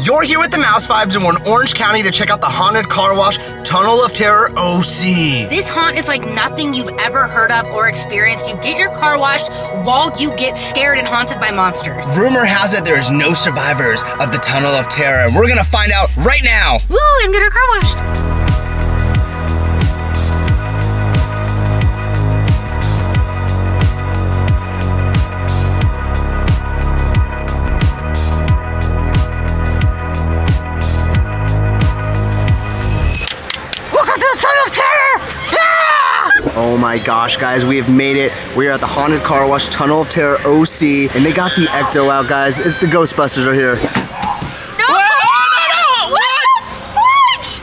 You're here with the Mouse Vibes and we're in Orange County to check out the haunted car wash, Tunnel of Terror OC. This haunt is like nothing you've ever heard of or experienced. You get your car washed while you get scared and haunted by monsters. Rumor has it there is no survivors of the Tunnel of Terror, and we're gonna find out right now. Woo, and get our car washed. Oh my gosh, guys, we have made it. We are at the haunted car wash, Tunnel of Terror OC, and they got the ecto out, guys. The Ghostbusters are here. No! No! What?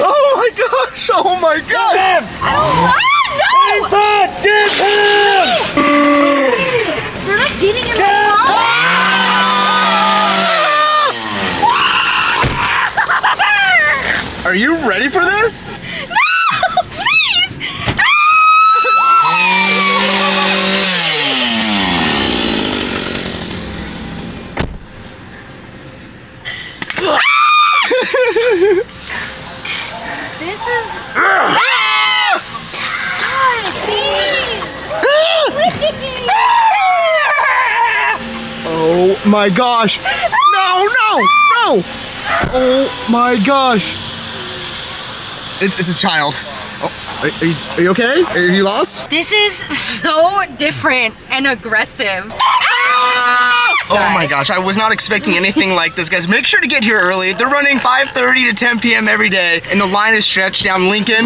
Oh my gosh! Oh my gosh! I don't want no! Get him! They're not getting him. Are you ready for this? No! Please! This is... God, please! Oh my gosh! No! Oh my gosh! It's a child. Oh, are you okay? Are you lost? This is so different and aggressive. Oh my gosh, I was not expecting anything like this, guys. Make sure to get here early. They're running 5:30 to 10 p.m. every day, and the line is stretched down Lincoln.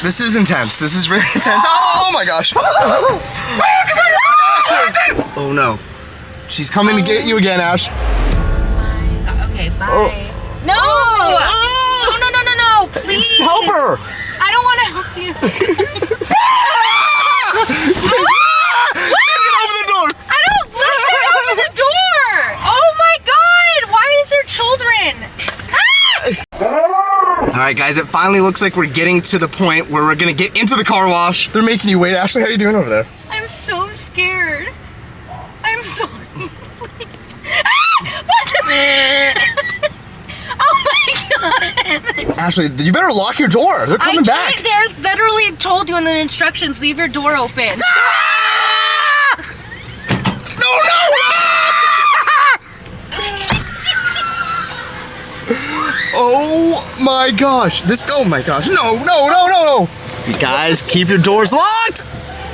This is intense. This is really intense. Oh my gosh. Oh no. She's coming to get you again, Ash. Okay, bye. Oh. No! No, please. Help her! I don't want to help you. Open the door! I don't let her open the door! Oh my god! Why is there children? Alright guys, it finally looks like we're getting to the point where we're gonna get into the car wash. They're making you wait. Ashley, how are you doing over there? I'm so scared. I'm so... Oh my god! Ashley, you better lock your door. They're coming back. They're literally told you in the instructions, leave your door open. No! Oh my gosh. Oh my gosh. No. You guys, keep your doors locked.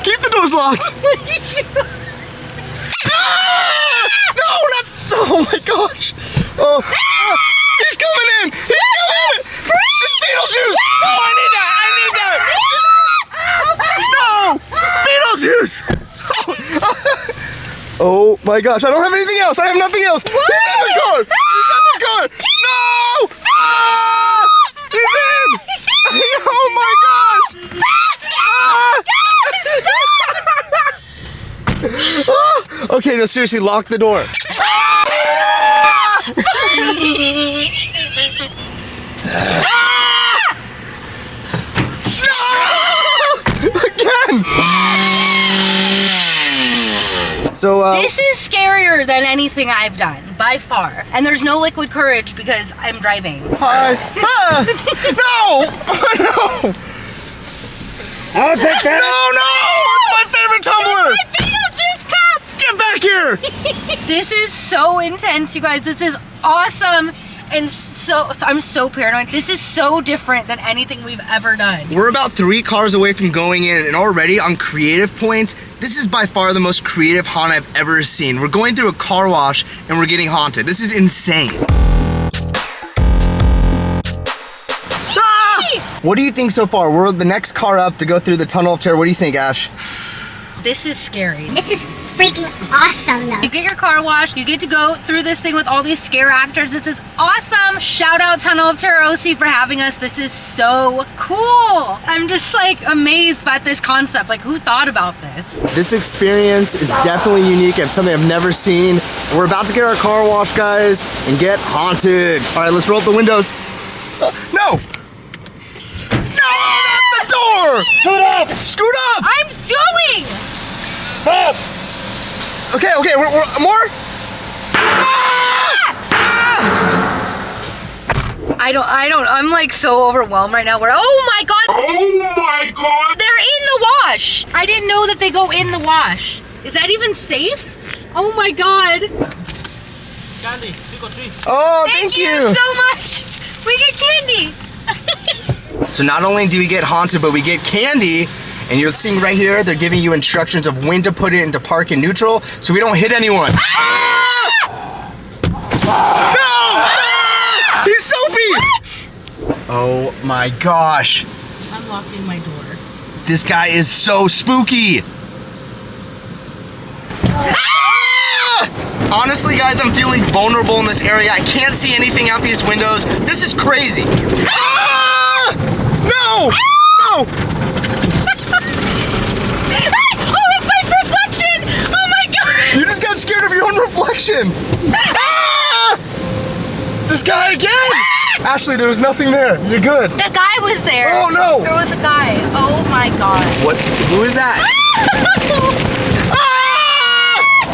Keep the doors locked. Oh my gosh. Oh. He's coming in. It's Beetlejuice. Oh, I need that. No. Beetlejuice. Oh my gosh. I don't have anything else. I have nothing else. He's in the car. No. He's in. Oh my gosh. Okay, no, seriously, lock the door. Again! So, This is scarier than anything I've done, by far. And there's no liquid courage because I'm driving. Hi. No! I'll take that. No! It's my favorite tumbler! My Beetlejuice cup! Get back here! This is so intense, you guys. This is awesome. And I'm so paranoid. This is so different than anything we've ever done. We're about 3 cars away from going in, and already on creative points, this is by far the most creative haunt I've ever seen. We're going through a car wash and we're getting haunted. This is insane. What do you think so far? We're the next car up to go through the Tunnel of Terror. What do you think, Ash? This is scary. This is freaking awesome though. You get your car washed, you get to go through this thing with all these scare actors. This is awesome. Shout out Tunnel of Terror OC for having us. This is so cool. I'm just like amazed by this concept. Like, who thought about this? This experience is definitely unique and something I've never seen. We're about to get our car washed, guys, and get haunted. All right, let's roll up the windows. No! No, not the door! Scoot up! Scoot up! I'm doing! Stop! Okay, we're more. I'm like so overwhelmed right now. Oh my God. Oh my God! They're in the wash. I didn't know that they go in the wash. Is that even safe? Oh my God. Candy, trick or treat. Oh, Thank you so much. We get candy. So not only do we get haunted, but we get candy. And you're seeing right here, they're giving you instructions of when to put it into park and neutral so we don't hit anyone. No! He's soapy! What? Oh my gosh. I'm locking my door. This guy is so spooky. Honestly, guys, I'm feeling vulnerable in this area. I can't see anything out these windows. This is crazy. No! No! Oh, it's my reflection! Oh my God! You just got scared of your own reflection. This guy again! Ashley, there was nothing there. You're good. The guy was there. Oh, no. There was a guy. Oh my God. What? Who is that?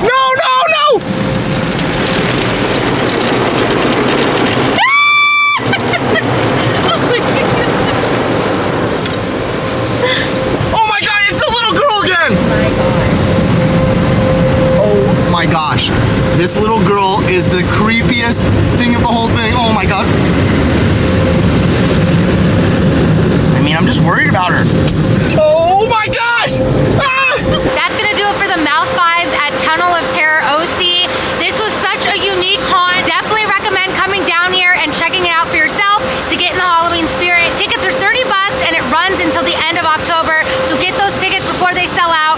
No, no, no! Oh my God, it's the little girl again! Oh my gosh. This little girl is the creepiest thing of the whole thing. Oh my God. I mean, I'm just worried about her. Oh my gosh! That's gonna do it for the Mouse Vibes at Tunnel of Terror OC. This was such a unique haunt. Definitely recommend coming down here and checking it out for yourself to get in the Halloween spirit. Tickets are $30 and it runs until the end of October, so get those tickets before they sell out.